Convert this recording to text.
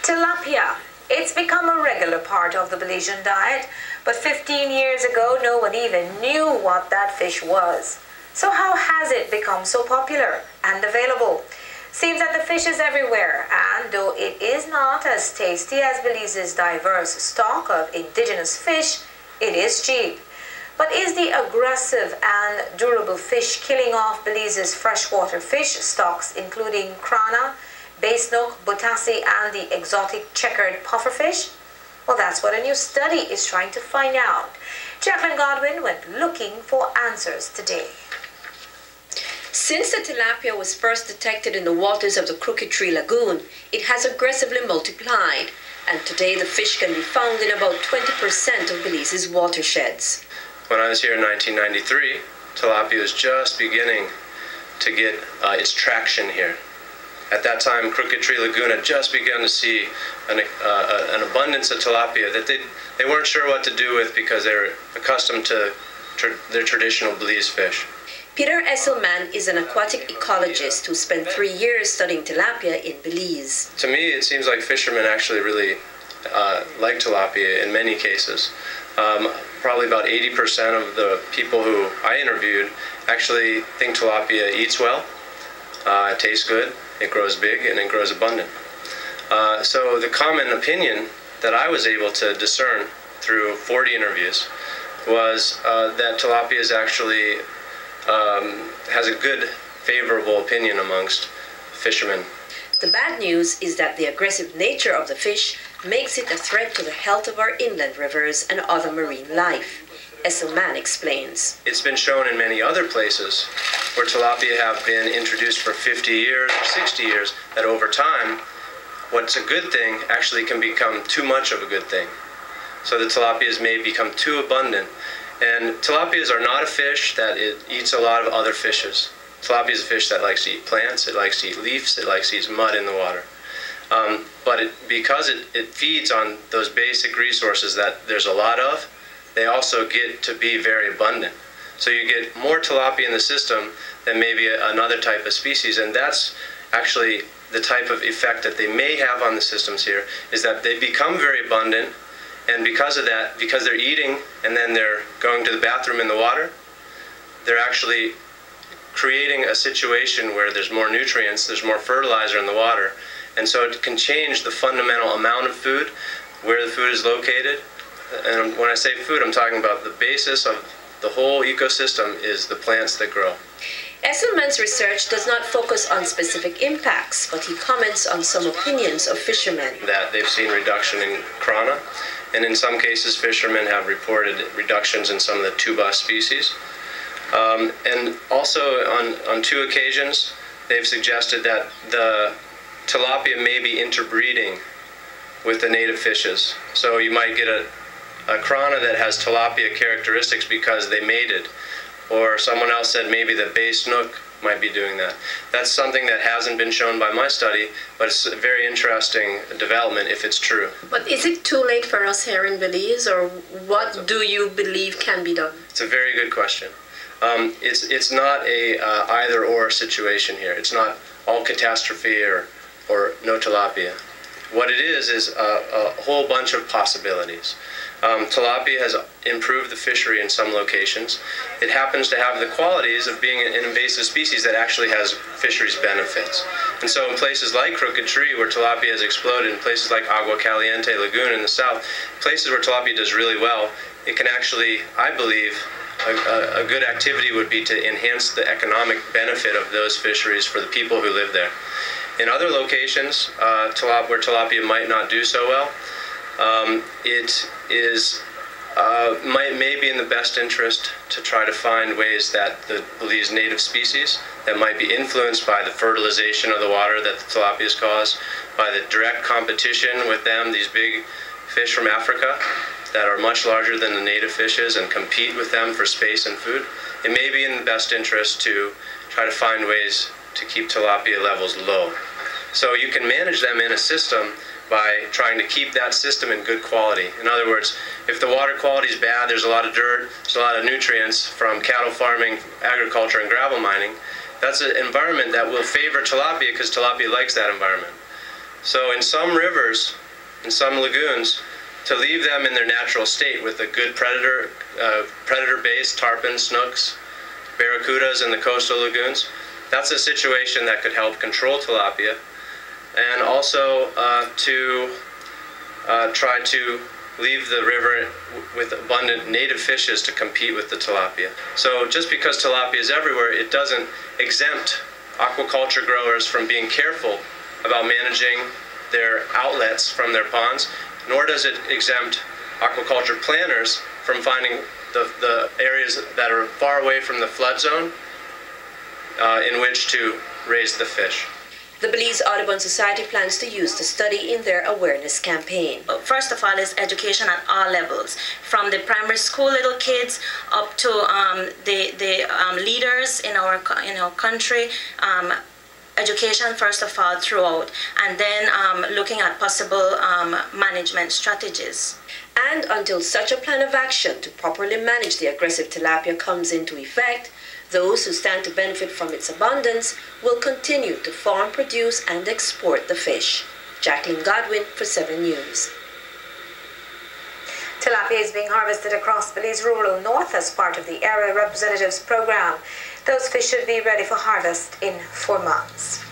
Tilapia. It's become a regular part of the Belizean diet, but 15 years ago no one even knew what that fish was. So how has it become so popular and available? Seems that the fish is everywhere, and though it is not as tasty as Belize's diverse stock of indigenous fish, it is cheap. But is the aggressive and durable fish killing off Belize's freshwater fish stocks, including crana, bay snook, botassi, and the exotic checkered pufferfish? Well, that's what a new study is trying to find out. Jacqueline Godwin went looking for answers today. Since the tilapia was first detected in the waters of the Crooked Tree Lagoon, it has aggressively multiplied, and today the fish can be found in about 20% of Belize's watersheds. When I was here in 1993, tilapia was just beginning to get its traction here. At that time, Crooked Tree Lagoon had just begun to see an abundance of tilapia that they weren't sure what to do with because they were accustomed to their traditional Belize fish. Peter Esselman is an aquatic ecologist who spent 3 years studying tilapia in Belize. To me, it seems like fishermen actually really like tilapia in many cases. Probably about 80% of the people who I interviewed actually think tilapia eats well, it tastes good, it grows big, and it grows abundant. So the common opinion that I was able to discern through 40 interviews was that tilapia is actually has a good, favorable opinion amongst fishermen. The bad news is that the aggressive nature of the fish makes it a threat to the health of our inland rivers and other marine life. Esselman explains. It's been shown in many other places where tilapia have been introduced for 50 years or 60 years that over time, what's a good thing actually can become too much of a good thing. So the tilapias may become too abundant. And tilapias are not a fish that it eats a lot of other fishes. Tilapia is a fish that likes to eat plants, it likes to eat leaves, it likes to eat mud in the water. But because it feeds on those basic resources that there's a lot of, they also get to be very abundant. So you get more tilapia in the system than maybe another type of species, and that's actually the type of effect that they may have on the systems here, is that they become very abundant, and because of that, because they're eating and then they're going to the bathroom in the water, they're actually creating a situation where there's more nutrients, there's more fertilizer in the water, and so it can change the fundamental amount of food, where the food is located. And when I say food, I'm talking about the basis of the whole ecosystem is the plants that grow. Esselman's research does not focus on specific impacts, but he comments on some opinions of fishermen. That they've seen reduction in crana, and in some cases fishermen have reported reductions in some of the tuba species. And also on 2 occasions, they've suggested that the tilapia may be interbreeding with the native fishes. So you might get a crana that has tilapia characteristics because they mated. Or someone else said maybe the bay snook might be doing that. That's something that hasn't been shown by my study, but it's a very interesting development if it's true. But is it too late for us here in Belize, or what do you believe can be done? It's a very good question. It's not a either-or situation here. It's not all catastrophe or no tilapia. What it is a whole bunch of possibilities. Tilapia has improved the fishery in some locations. It happens to have the qualities of being an invasive species that actually has fisheries benefits. And so in places like Crooked Tree, where tilapia has exploded, in places like Agua Caliente Lagoon in the south, places where tilapia does really well, it can actually, I believe, a good activity would be to enhance the economic benefit of those fisheries for the people who live there. In other locations, where tilapia might not do so well, it is may be in the best interest to try to find ways that the Belize native species that might be influenced by the fertilization of the water that the tilapias cause, by the direct competition with them, these big fish from Africa that are much larger than the native fishes and compete with them for space and food. It may be in the best interest to try to find ways to keep tilapia levels low. So you can manage them in a system by trying to keep that system in good quality. In other words, if the water quality is bad, there's a lot of dirt, there's a lot of nutrients from cattle farming, agriculture, and gravel mining, that's an environment that will favor tilapia because tilapia likes that environment. So in some rivers, in some lagoons, to leave them in their natural state with a good predator-based tarpon, snooks, barracudas in the coastal lagoons, that's a situation that could help control tilapia, and also to try to leave the river with abundant native fishes to compete with the tilapia. So just because tilapia is everywhere, it doesn't exempt aquaculture growers from being careful about managing their outlets from their ponds, nor does it exempt aquaculture planners from finding the areas that are far away from the flood zone in which to raise the fish. The Belize Audubon Society plans to use the study in their awareness campaign. First of all, is education at all levels, from the primary school little kids up to the leaders in our country. Education, first of all, throughout, and then looking at possible management strategies. And until such a plan of action to properly manage the aggressive tilapia comes into effect, those who stand to benefit from its abundance will continue to farm, produce, and export the fish. Jacqueline Godwin for 7 News. Tilapia is being harvested across Belize rural north as part of the Area Representatives Program. Those fish should be ready for harvest in 4 months.